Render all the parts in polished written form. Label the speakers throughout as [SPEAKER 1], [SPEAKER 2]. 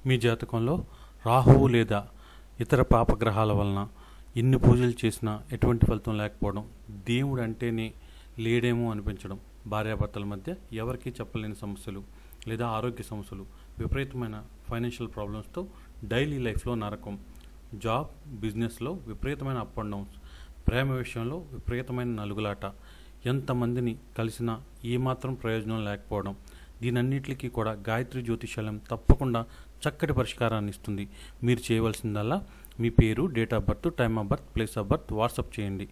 [SPEAKER 1] మీ జాతకంలో రాహువు లేదా ఇతర పాపగ్రహాల వలన ఎన్ని పూజలు చేసినా ఎటువంటి ఫలితం లేకపోవడం, దేవుడు అంటేనే లేడేమో అనిపించడం, భార్యాభర్తల మధ్య ఎవరికీ చెప్పలేని సమస్యలు లేదా ఆరోగ్య సమస్యలు, విపరీతమైన ఫైనాన్షియల్ ప్రాబ్లమ్స్తో డైలీ లైఫ్లో నరకం, జాబ్ బిజినెస్లో విపరీతమైన అప్ అండ్ డౌన్స్, ప్రేమ విషయంలో విపరీతమైన నలుగులాట, ఎంతమందిని కలిసినా ఏమాత్రం ప్రయోజనం లేకపోవడం, దీనన్నిటికీ కూడా గాయత్రి జ్యోతిషాలయం తప్పకుండా చక్కటి పరిష్కారాన్ని ఇస్తుంది. మీరు చేయవలసిందల్లా మీ పేరు, date of birth, time of birth, place of birth WhatsApp చేయండి.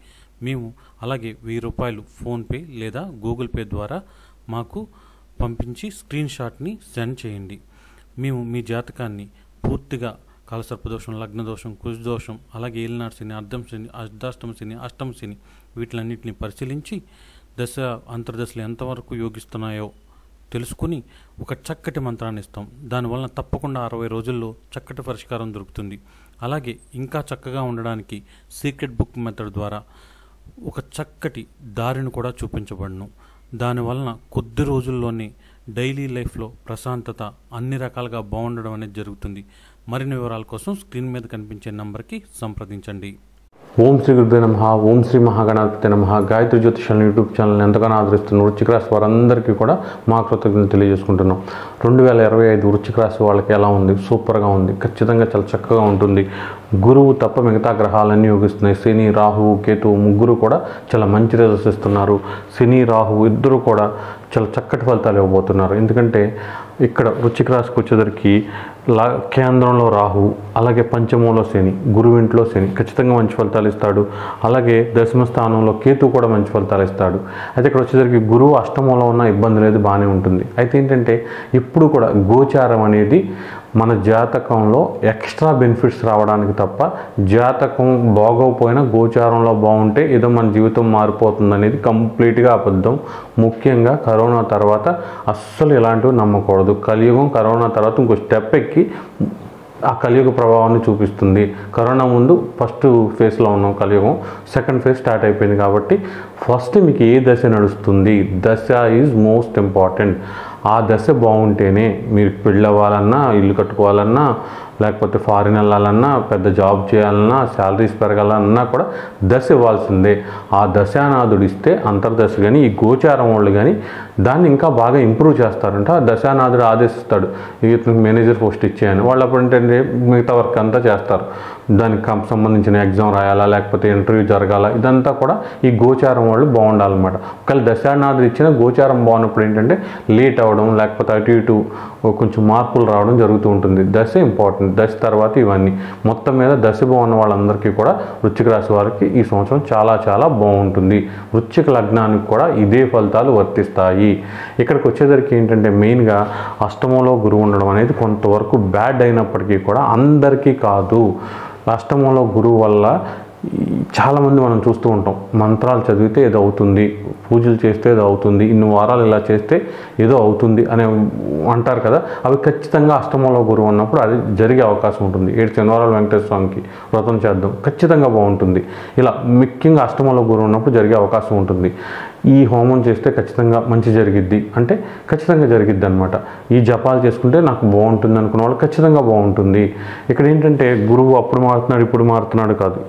[SPEAKER 1] మేము అలాగే 1000 రూపాయలు ఫోన్పే లేదా గూగుల్ పే ద్వారా మాకు పంపించి స్క్రీన్ షాట్ని సెండ్ చేయండి. మేము మీ జాతకాన్ని పూర్తిగా కాలసర్పదోషం, లగ్నదోషం, కుజదోషం, అలాగే ఏలినాడు శని, అర్ధం శని, అర్ధాష్టమ శని, అష్టమ శని వీటిలన్నింటినీ పరిశీలించి దశ అంతర్దశలు ఎంతవరకు యోగిస్తున్నాయో తెలుసుకుని ఒక చక్కటి మంత్రాన్ని ఇస్తాం. దానివల్ల తప్పకుండా 60 రోజుల్లో చక్కటి పరిష్కారం దొరుకుతుంది. అలాగే ఇంకా చక్కగా ఉండడానికి సీక్రెట్ బుక్ మెథడ్ ద్వారా ఒక చక్కటి దారిని కూడా చూపించబడను. దానివలన కొద్ది రోజుల్లోనే డైలీ లైఫ్లో ప్రశాంతత అన్ని రకాలుగా బాగుండడం అనేది జరుగుతుంది. మరిన్ని వివరాల కోసం స్క్రీన్ మీద కనిపించే నంబర్కి సంప్రదించండి.
[SPEAKER 2] ఓం శ్రీ గురుదే నమః. ఓం శ్రీ మహాగణాధిపతి నమః. గాయత్రి జ్యోతిషాలయం యూట్యూబ్ ఛానల్ని ఎంతగానో ఆదరిస్తున్న వృశ్చిక రాశి వారందరికీ కూడా మా కృతజ్ఞతలు తెలియజేసుకుంటున్నాం. 2025 వృశ్చిక రాశి వాళ్ళకి ఎలా ఉంది? సూపర్గా ఉంది. ఖచ్చితంగా చాలా చక్కగా ఉంటుంది. గురువు తప్ప మిగతా గ్రహాలన్నీ యోగిస్తున్నాయి. శని, రాహువు, కేతువు ముగ్గురు కూడా చాలా మంచి రిజల్ట్స్ ఇస్తున్నారు. శని, రాహువు ఇద్దరు కూడా చాలా చక్కటి ఫలితాలు ఇవ్వబోతున్నారు. ఎందుకంటే ఇక్కడ వృశ్చిక రాశికి వచ్చేసరికి కేంద్రంలో రాహువు, అలాగే పంచమంలో శని, గురువింట్లో శని ఖచ్చితంగా మంచి ఫలితాలు ఇస్తాడు. అలాగే దశమ స్థానంలో కేతు కూడా మంచి ఫలితాలు ఇస్తాడు. అయితే ఇక్కడ వచ్చేసరికి గురువు అష్టమంలో ఉన్న ఇబ్బంది లేదు, బాగానే ఉంటుంది. అయితే ఏంటంటే ఇప్పుడు కూడా గోచారం అనేది మన జాతకంలో ఎక్స్ట్రా బెనిఫిట్స్ రావడానికి తప్ప జాతకం బాగోకపోయినా గోచారంలో బాగుంటే ఏదో మన జీవితం మారిపోతుంది అనేది కంప్లీట్గా అబద్ధం. ముఖ్యంగా కరోనా తర్వాత అస్సలు ఇలాంటివి నమ్మకూడదు. కలియుగం కరోనా తర్వాత ఇంకో స్టెప్ ఎక్కి ఆ కలియుగ ప్రభావాన్ని చూపిస్తుంది. కరోనా ముందు ఫస్ట్ ఫేజ్లో ఉన్నాం, కలియుగం సెకండ్ ఫేజ్ స్టార్ట్ అయిపోయింది. కాబట్టి ఫస్ట్ మీకు ఏ దశ నడుస్తుంది, దశ ఈజ్ మోస్ట్ ఇంపార్టెంట్. ఆ దశ బాగుంటేనే మీరు పెళ్ళి అవ్వాలన్నా, ఇల్లు కట్టుకోవాలన్నా, లేకపోతే ఫారిన్ వెళ్ళాలన్నా, పెద్ద జాబ్ చేయాలన్నా, శాలరీస్ పెరగాలన్నా కూడా దశ ఇవ్వాల్సిందే. ఆ దశానాథుడు ఇస్తే అంతర్దశ కానీ ఈ గోచారం వాళ్ళు కానీ దాన్ని ఇంకా బాగా ఇంప్రూవ్ చేస్తారంట. ఆ దశానాథుడు ఆదేశిస్తాడు, ఇతనికి మేనేజర్ పోస్ట్ ఇచ్చేయని. వాళ్ళు అప్పుడు ఏంటంటే మిగతా వర్క్ అంతా చేస్తారు. దానికి సంబంధించిన ఎగ్జామ్ రాయాలా, లేకపోతే ఇంటర్వ్యూ జరగాల, ఇదంతా కూడా ఈ గోచారం వాళ్ళు బాగుండాలన్నమాట. ఒకవేళ దశానాథుడు ఇచ్చిన గోచారం బాగున్నప్పుడు ఏంటంటే లేట్ అవ్వడం, లేకపోతే అటు ఇటు కొంచెం మార్పులు రావడం జరుగుతూ ఉంటుంది. దశ ఇంపార్టెంట్. దశ తర్వాత ఇవన్నీ మొత్తం మీద దశ బాగున్న వాళ్ళందరికీ కూడా వృశ్చిక రాశి వారికి ఈ సంవత్సరం చాలా చాలా బాగుంటుంది. వృశ్చిక లగ్నానికి కూడా ఇదే ఫలితాలు వర్తిస్తాయి. ఇక్కడికి వచ్చేసరికి ఏంటంటే మెయిన్గా అష్టమంలో గురువు ఉండడం అనేది కొంతవరకు బ్యాడ్ అయినప్పటికీ కూడా అందరికీ కాదు. అష్టమంలో గురువు వల్ల చాలామంది మనం చూస్తూ ఉంటాం, మంత్రాలు చదివితే ఏదో అవుతుంది, పూజలు చేస్తే ఏదో అవుతుంది, ఇన్ని వారాలు ఇలా చేస్తే ఏదో అవుతుంది అని అంటారు కదా. అవి ఖచ్చితంగా అష్టమంలో గురువు ఉన్నప్పుడు అది జరిగే అవకాశం ఉంటుంది. 7 శనివారాలు వెంకటేశ్వర స్వామికి వ్రతం చేద్దాం, ఖచ్చితంగా బాగుంటుంది. ఇలా ముఖ్యంగా అష్టమంలో గురువు ఉన్నప్పుడు జరిగే అవకాశం ఉంటుంది. ఈ హోమం చేస్తే ఖచ్చితంగా మంచి జరిగిద్ది అంటే ఖచ్చితంగా జరిగిద్ది అనమాట. ఈ జపాలు చేసుకుంటే నాకు బాగుంటుంది అనుకున్న వాళ్ళు ఖచ్చితంగా బాగుంటుంది. ఇక్కడ ఏంటంటే గురువు అప్పుడు మారుతున్నాడు, ఇప్పుడు మారుతున్నాడు కాదు.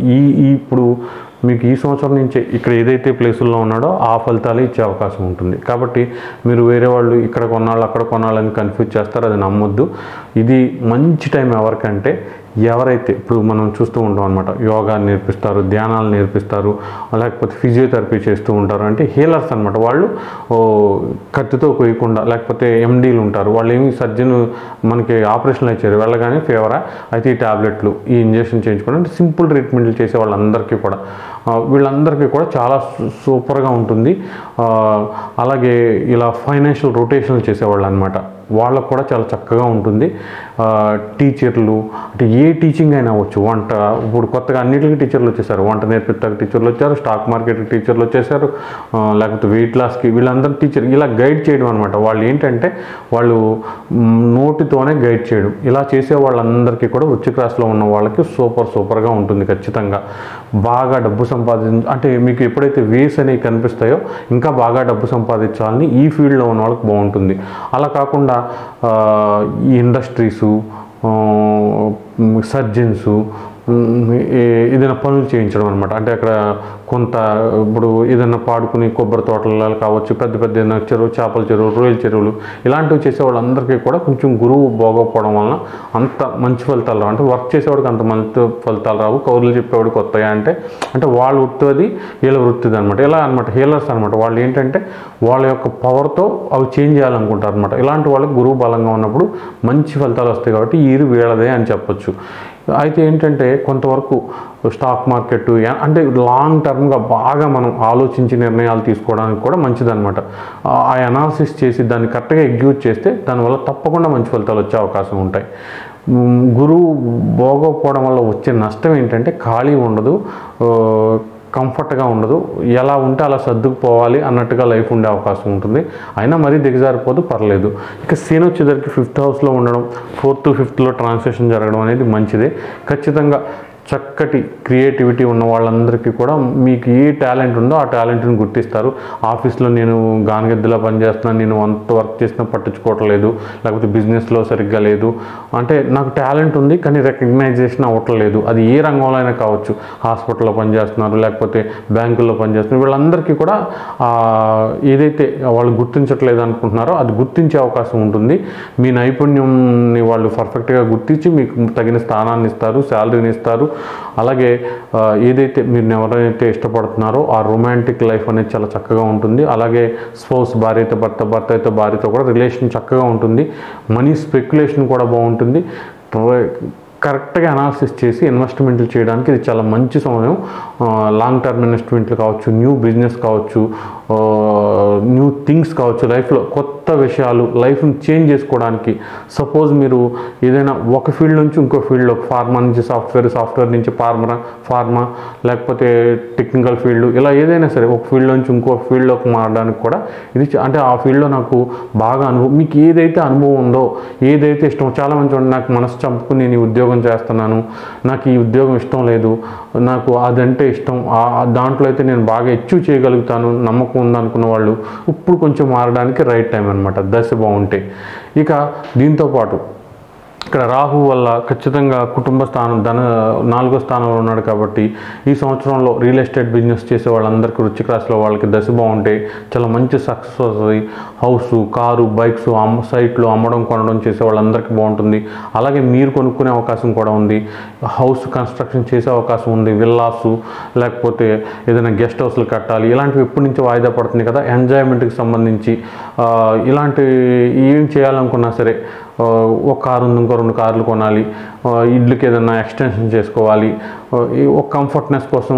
[SPEAKER 2] ఇప్పుడు మీకు ఈ సంవత్సరం నుంచే ఇక్కడ ఏదైతే ప్లేసుల్లో ఉన్నాడో ఆ ఫలితాలు ఇచ్చే అవకాశం ఉంటుంది. కాబట్టి మీరు వేరే వాళ్ళు ఇక్కడ కొన్నాళ్ళు అక్కడ కొన్నాళ్ళని కన్ఫ్యూజ్ చేస్తారు, అది నమ్మొద్దు. ఇది మంచి టైం ఎవరికంటే ఎవరైతే ఇప్పుడు మనం చూస్తూ ఉంటాం అనమాట, యోగా నేర్పిస్తారు, ధ్యానాలు నేర్పిస్తారు, లేకపోతే ఫిజియోథెరపీ చేస్తూ ఉంటారు. అంటే హీలర్స్ అనమాట. వాళ్ళు కత్తితో కొయ్యకుండా, లేకపోతే ఎండీలు ఉంటారు, వాళ్ళు ఏమి సర్జన్ మనకి ఆపరేషన్లు ఇచ్చారు, వెళ్ళగానే ఫీవరా అయితే ఈ ట్యాబ్లెట్లు, ఈ ఇంజెక్షన్ చేయించుకోవడం, అంటే సింపుల్ ట్రీట్మెంట్లు చేసే వాళ్ళందరికీ కూడా వీళ్ళందరికీ కూడా చాలా సూపర్గా ఉంటుంది. అలాగే ఇలా ఫైనాన్షియల్ రొటేషన్లు చేసేవాళ్ళు అనమాట, వాళ్ళకు కూడా చాలా చక్కగా ఉంటుంది. టీచర్లు అంటే ఏ టీచింగ్ అయినా అవ్వచ్చు. వంట ఇప్పుడు కొత్తగా అన్నిటికీ టీచర్లు వచ్చేసారు. వంట నేర్పిస్తారు టీచర్లు వచ్చారు, స్టాక్ మార్కెట్ టీచర్లు వచ్చేసారు, లేకపోతే వెయిట్ లాస్కి వీళ్ళందరూ టీచర్ ఇలా గైడ్ చేయడం అనమాట. వాళ్ళు ఏంటంటే వాళ్ళు నోటితోనే గైడ్ చేయడం. ఇలా చేసే వాళ్ళందరికీ కూడా వృశ్చిక రాశిలో ఉన్న వాళ్ళకి సూపర్గా ఉంటుంది. ఖచ్చితంగా బాగా డబ్బు అంటే మీకు ఎప్పుడైతే వేస్ అనేవి కనిపిస్తాయో ఇంకా బాగా డబ్బు సంపాదించాలని ఈ ఫీల్డ్లో ఉన్న వాళ్ళకి బాగుంటుంది. అలా కాకుండా ఈ ఇండస్ట్రీసు సర్జన్సు, ఏదైనా పనులు చేయించడం అనమాట. అంటే అక్కడ కొంత ఇప్పుడు ఏదైనా పాడుకుని కొబ్బరి తోటలు కావచ్చు, పెద్ద పెద్ద ఏదైనా చెరువు, చేపల చెరువు, రొయ్యల చెరువులు ఇలాంటివి చేసే వాళ్ళందరికీ కూడా కొంచెం గురువు బాగోకపోవడం వలన అంత మంచి ఫలితాలు రావు. అంటే వర్క్ చేసేవాడికి అంత మంచి ఫలితాలు రావు. కౌరులు చెప్పేవాడికి వస్తాయా అంటే వాళ్ళ వృత్తి అది, వీళ్ళ వృత్తిది అనమాట. ఇలా అనమాట హీలర్స్ అనమాట. వాళ్ళు ఏంటంటే వాళ్ళ యొక్క పవర్తో అవి చేంజ్ చేయాలనుకుంటారు అనమాట. ఇలాంటి వాళ్ళకి గురువు బలంగా ఉన్నప్పుడు మంచి ఫలితాలు వస్తాయి. కాబట్టి ఈ వీళ్ళదే అని చెప్పొచ్చు. అయితే ఏంటంటే కొంతవరకు స్టాక్ మార్కెట్ అంటే లాంగ్ టర్మ్గా బాగా మనం ఆలోచించి నిర్ణయాలు తీసుకోవడానికి కూడా మంచిదన్నమాట. ఆ అనాలిసిస్ చేసి దాన్ని కరెక్ట్గా ఎగ్జిక్యూట్ చేస్తే దానివల్ల తప్పకుండా మంచి ఫలితాలు వచ్చే అవకాశం ఉంటాయి. గురువు బాగోకపోవడం వల్ల వచ్చే నష్టం ఏంటంటే ఖాళీ ఉండదు, కంఫర్ట్గా ఉండదు, ఎలా ఉంటే అలా సర్దుకుపోవాలి అన్నట్టుగా లైఫ్ ఉండే అవకాశం ఉంటుంది. అయినా మరీ దిగజారిపోదు, పర్లేదు. ఇక సీన్ వచ్చేసరికి 5th హౌస్లో ఉండడం, 4th 5thలో ట్రాన్స్లేషన్ జరగడం అనేది మంచిదే. ఖచ్చితంగా చక్కటి క్రియేటివిటీ ఉన్న వాళ్ళందరికీ కూడా మీకు ఏ టాలెంట్ ఉందో ఆ టాలెంట్ని గుర్తిస్తారు. ఆఫీస్లో నేను గానగెద్దులా పనిచేస్తున్నాను, నేను అంత వర్క్ చేసినా పట్టించుకోవట్లేదు, లేకపోతే బిజినెస్లో సరిగ్గా లేదు అంటే నాకు టాలెంట్ ఉంది కానీ రికగ్నైజేషన్ అవ్వట్లేదు. అది ఏ రంగంలో అయినా కావచ్చు. హాస్పిటల్లో పనిచేస్తున్నారు, లేకపోతే బ్యాంకుల్లో పనిచేస్తున్నారు, వీళ్ళందరికీ కూడా ఏదైతే వాళ్ళు గుర్తించట్లేదు అనుకుంటున్నారో అది గుర్తించే అవకాశం ఉంటుంది. మీ నైపుణ్యంని వాళ్ళు పర్ఫెక్ట్గా గుర్తించి మీకు తగిన స్థానాన్ని ఇస్తారు, శాలరీని ఇస్తారు. అలాగే ఏదైతే మీరు ఎవరైతే ఇష్టపడుతున్నారో ఆ రొమాంటిక్ లైఫ్ అనేది చాలా చక్కగా ఉంటుంది. అలాగే స్పౌస్, భార్యతో భర్త, భర్త అయితే భార్యతో కూడా రిలేషన్ చక్కగా ఉంటుంది. మనీ స్పెక్యులేషన్ కూడా బాగుంటుంది. కరెక్ట్గా అనాలిసిస్ చేసి ఇన్వెస్ట్మెంట్లు చేయడానికి ఇది చాలా మంచి సమయం. లాంగ్ టర్మ్ ఇన్వెస్ట్మెంట్లు కావచ్చు, న్యూ బిజినెస్ కావచ్చు, న్యూ థింగ్స్ కావచ్చు, లైఫ్లో కొత్త విషయాలు, లైఫ్ని చేంజ్ చేసుకోవడానికి. సపోజ్ మీరు ఏదైనా ఒక ఫీల్డ్ నుంచి ఇంకో ఫీల్డ్లో, ఫార్మా నుంచి సాఫ్ట్వేర్, సాఫ్ట్వేర్ నుంచి ఫార్మా లేకపోతే టెక్నికల్ ఫీల్డ్, ఇలా ఏదైనా సరే ఒక ఫీల్డ్ నుంచి ఇంకో ఫీల్డ్లోకి మారడానికి కూడా ఇది అంటే ఆ ఫీల్డ్లో నాకు బాగా అనుభవం, మీకు ఏదైతే అనుభవం ఉందో, ఏదైతే ఇష్టమో. చాలామంది చూడండి, నాకు మనసు చంపుకుని నేను ఈ ఉద్యోగం చేస్తున్నాను, నాకు ఈ ఉద్యోగం ఇష్టం లేదు, నాకు అదంటే ఇష్టం, దాంట్లో అయితే నేను బాగా అచీవ్ చేయగలుగుతాను, నమ్మకం ఉందనుకున్న వాళ్ళు ఇప్పుడు కొంచెం మారడానికి రైట్ టైం అనమాట, దశ బాగుంటే. ఇక దీంతోపాటు ఇక్కడ రాహు వల్ల ఖచ్చితంగా కుటుంబ స్థానం, 4వ స్థానంలో ఉన్నాడు కాబట్టి ఈ సంవత్సరంలో రియల్ ఎస్టేట్ బిజినెస్ చేసే వాళ్ళందరికీ, వృశ్చిక రాశిలో వాళ్ళకి దశ బాగుంటే చాలా మంచి సక్సెస్ వస్తుంది. హౌస్, కారు, బైక్స్, సైట్లు అమ్మడం కొనడం చేసే వాళ్ళందరికీ బాగుంటుంది. అలాగే మీరు కొనుక్కునే అవకాశం కూడా ఉంది. హౌస్ కన్స్ట్రక్షన్ చేసే అవకాశం ఉంది. విల్లాసు లేకపోతే ఏదైనా గెస్ట్ హౌస్లు కట్టాలి, ఇలాంటివి ఎప్పటి నుంచో వాయిదా పడుతుంది కదా. ఎంజాయ్మెంట్కి సంబంధించి ఇలాంటి ఏం చేయాలనుకున్నా సరే, ఒక కారు ఉంది, ఇంకో 2 కార్లు కొనాలి, ఇళ్ళకి ఏదైనా ఎక్స్టెన్షన్ చేసుకోవాలి, ఒక కంఫర్ట్నెస్ కోసం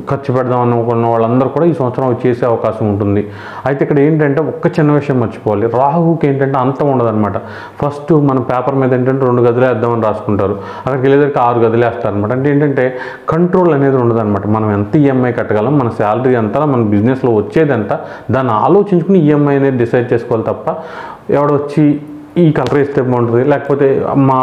[SPEAKER 2] ఖర్చు పెడదాం అనుకున్న వాళ్ళందరూ కూడా ఈ సంవత్సరం చేసే అవకాశం ఉంటుంది. అయితే ఇక్కడ ఏంటంటే ఒక్క చిన్న విషయం మర్చిపోవాలి, రాహుకి ఏంటంటే అంతం ఉండదన్నమాట. ఫస్ట్ మన పేపర్ మీద ఏంటంటే 2 గదులు వేద్దామని రాసుకుంటారు, అక్కడికి వెళ్ళేసరికి 6 గదులు వేస్తారనమాట. అంటే ఏంటంటే కంట్రోల్ అనేది ఉండదన్నమాట. మనం ఎంత ఈఎంఐ కట్టగలం, మన శాలరీ ఎంత, మన బిజినెస్లో వచ్చేది ఎంత, దాన్ని ఆలోచించుకుని ఈఎంఐ అనేది డిసైడ్ చేసుకోవాలి తప్ప ఎవడొచ్చి ఈ కలర్ వేస్తే బాగుంటుంది, లేకపోతే మా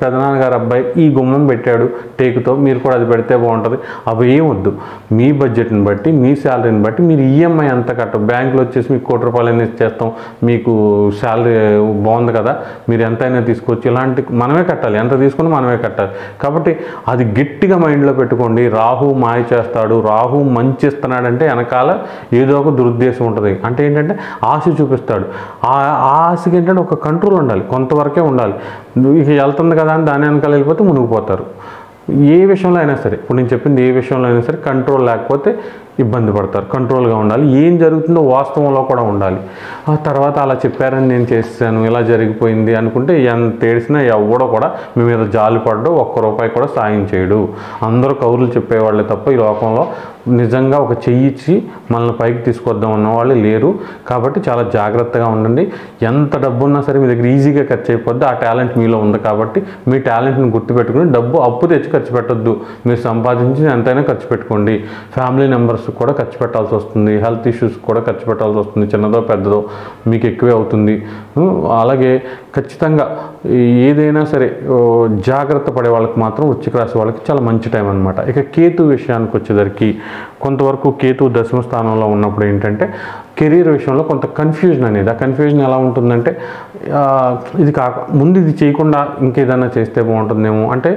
[SPEAKER 2] పెదనాన్నగారు అబ్బాయి ఈ గుమ్మం పెట్టాడు టేకుతో, మీరు కూడా అది పెడితే బాగుంటుంది, అవి ఏం వద్దు. మీ బడ్జెట్ని బట్టి, మీ శాలరీని బట్టి మీరు ఈఎంఐ ఎంత కట్ట. బ్యాంకులో వచ్చేసి మీకు ₹1,00,00,000 ఇచ్చేస్తాం, మీకు శాలరీ బాగుంది కదా, మీరు ఎంతైనా తీసుకోవచ్చు, ఇలాంటి మనమే కట్టాలి, ఎంత తీసుకుని మనమే కట్టాలి. కాబట్టి అది గట్టిగా మైండ్లో పెట్టుకోండి. రాహు మాయ చేస్తాడు, రాహు మంచి ఇస్తున్నాడంటే వెనకాల ఏదో ఒక దురుద్దేశం ఉంటుంది. అంటే ఏంటంటే ఆశ చూపిస్తాడు. ఆ ఆశకి ఏంటంటే ఒక కంట్రోల్ ఉండాలి, కొంతవరకే ఉండాలి. ఇక వెళ్తుంది కదా అని దాని వెనకాల వెళ్ళిపోతే మునిగిపోతారు. ఏ విషయంలో అయినా సరే, ఇప్పుడు నేను చెప్పింది ఏ విషయంలో అయినా సరే కంట్రోల్ లేకపోతే ఇబ్బంది పడతారు. కంట్రోల్గా ఉండాలి, ఏం జరుగుతుందో వాస్తవంలో కూడా ఉండాలి. ఆ తర్వాత అలా చెప్పారని నేను చేశాను, ఇలా జరిగిపోయింది అనుకుంటే ఎంత ఏడిసినా ఎవడో కూడా మీ మీద జాలి పడ్డో ₹1 కూడా సాయం చేయడు. అందరూ కౌరులు చెప్పేవాళ్ళే తప్ప ఈ లోకంలో నిజంగా ఒక చెయ్యి ఇచ్చి మనల్ని పైకి తీసుకొద్దాం ఉన్నవాళ్ళు లేరు. కాబట్టి చాలా జాగ్రత్తగా ఉండండి. ఎంత డబ్బు ఉన్నా సరే మీ దగ్గర ఈజీగా ఖర్చు అయిపోద్ది. ఆ టాలెంట్ మీలో ఉంది కాబట్టి మీ టాలెంట్ని గుర్తుపెట్టుకుని డబ్బు అప్పు తెచ్చి ఖర్చు పెట్టొద్దు. మీరు సంపాదించి ఎంతైనా ఖర్చు పెట్టుకోండి. ఫ్యామిలీ మెంబర్స్ కూడా ఖర్చు పెట్టాల్సి వస్తుంది, హెల్త్ ఇష్యూస్ కూడా ఖర్చు పెట్టాల్సి వస్తుంది. చిన్నదో పెద్దదో మీకు ఎక్కువే అవుతుంది. అలాగే ఖచ్చితంగా ఏదైనా సరే జాగ్రత్త పడే వాళ్ళకి మాత్రం వృశ్చిక రాశి వాళ్ళకి చాలా మంచి టైం అనమాట. ఇక కేతు విషయానికి వచ్చేసరికి కొంతవరకు కేతు 10వ స్థానంలో ఉన్నప్పుడు ఏంటంటే కెరీర్ విషయంలో కొంత కన్ఫ్యూజన్ అనేది, ఆ కన్ఫ్యూజన్ ఎలా ఉంటుందంటే ఇది ముందు ఇది చేయకుండా ఇంకేదైనా చేస్తే బాగుంటుందేమో అంటే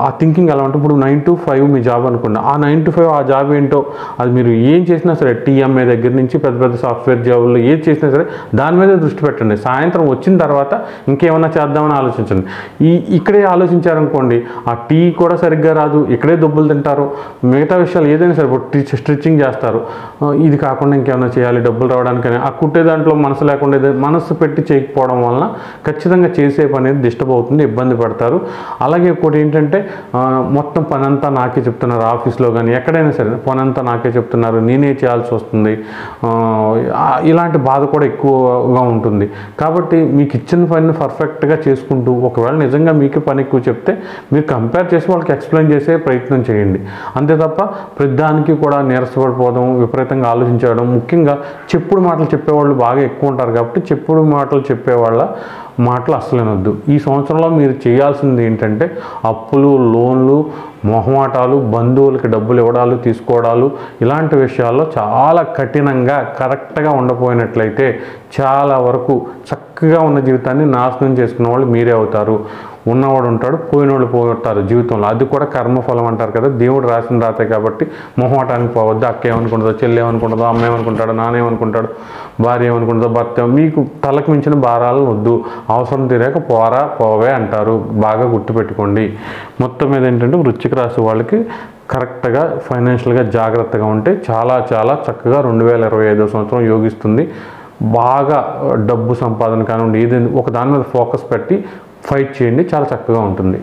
[SPEAKER 2] ఆ థింకింగ్ ఎలా అంటే ఇప్పుడు 9 to 5 మీ జాబ్ అనుకోండి. ఆ 9 to 5 ఆ జాబ్ ఏంటో అది మీరు ఏం చేసినా సరే టీఎంఏ దగ్గర నుంచి పెద్ద పెద్ద సాఫ్ట్వేర్ జాబులు ఏది చేసినా సరే దాని మీద దృష్టి పెట్టండి. సాయంత్రం వచ్చిన తర్వాత ఇంకేమన్నా చేద్దామని ఆలోచించండి. ఇక్కడే ఆలోచించారనుకోండి ఆ టీ కూడా సరిగ్గా రాదు, ఇక్కడే దెబ్బలు తింటారు, మిగతా విషయాలు ఏదైనా సరే ఇప్పుడు స్టిచ్చింగ్ చేస్తారు, ఇది కాకుండా ఇంకేమైనా చేయాలి డబ్బులు రావడానికని ఆ కుట్టే దాంట్లో మనసు లేకుండా మనసు పెట్టి చేయకపోవడం వలన ఖచ్చితంగా చేసే పని అనేది డిస్టర్బ్ అవుతుంది, ఇబ్బంది పడతారు. అలాగే ఇంకోటి ఏంటంటే మొత్తం పని అంతా నాకే చెప్తున్నారు, ఆఫీస్లో కానీ ఎక్కడైనా సరే పని అంతా నాకే చెప్తున్నారు, నేనే చేయాల్సి వస్తుంది, ఇలాంటి బాధ కూడా ఎక్కువగా ఉంటుంది. కాబట్టి మీకు ఇచ్చిన పనిని పర్ఫెక్ట్గా చేసుకుంటూ ఒకవేళ నిజంగా మీకు పని ఎక్కువ చెప్తే మీరు కంపేర్ చేసి వాళ్ళకి ఎక్స్ప్లెయిన్ చేసే ప్రయత్నం చేయండి. అంతే తప్ప ప్రతిదానికి కూడా నీరసపడిపోవడం, విపరీతంగా ఆలోచించడం, ముఖ్యంగా చెప్పుడు మాటలు చెప్పేవాళ్ళు బాగా ఎక్కువ ఉంటారు. కాబట్టి చెప్పుడు మాటలు చెప్పేవాళ్ళ మాటలు అస్సలు వినొద్దు. ఈ సంవత్సరంలో మీరు చేయాల్సింది ఏంటంటే అప్పులు, లోన్లు, మొహమాటాలు, బంధువులకి డబ్బులు ఇవ్వడాలు తీసుకోవడాలు ఇలాంటి విషయాల్లో చాలా కఠినంగా కరెక్ట్గా ఉండపోయినట్లయితే చాలా వరకు చక్కగా ఉన్న జీవితాన్ని నాశనం చేసుకున్న వాళ్ళు మీరే అవుతారు. ఉన్నవాడు ఉంటాడు, పోయినవాళ్ళు పోతారు జీవితంలో. అది కూడా కర్మఫలం అంటారు కదా, దేవుడు రాసిన రాతే. కాబట్టి మొహమాటానికి పోవద్దు. అక్క ఏమనుకుంటుందో, చెల్లి ఏమనుకుంటుందో, అమ్మ ఏమనుకుంటాడో, నాన్న ఏమనుకుంటాడు, భార్య ఏమనుకుంటుందో, భర్త, మీకు తలకు మించిన భారాలు వద్దు. అవసరం తీరాక పోవే అంటారు, బాగా గుర్తుపెట్టుకోండి. మొత్తం మీద ఏంటంటే వృశ్చిక రాశి వాళ్ళకి కరెక్ట్గా ఫైనాన్షియల్గా జాగ్రత్తగా ఉంటే చాలా చాలా చక్కగా 2025 సంవత్సరం యోగిస్తుంది. బాగా డబ్బు సంపాదన కానివ్వండి, ఏదైనా ఒక దాని మీద ఫోకస్ పెట్టి ఫైట్ చేయండి, చాలా చక్కగా ఉంటుంది.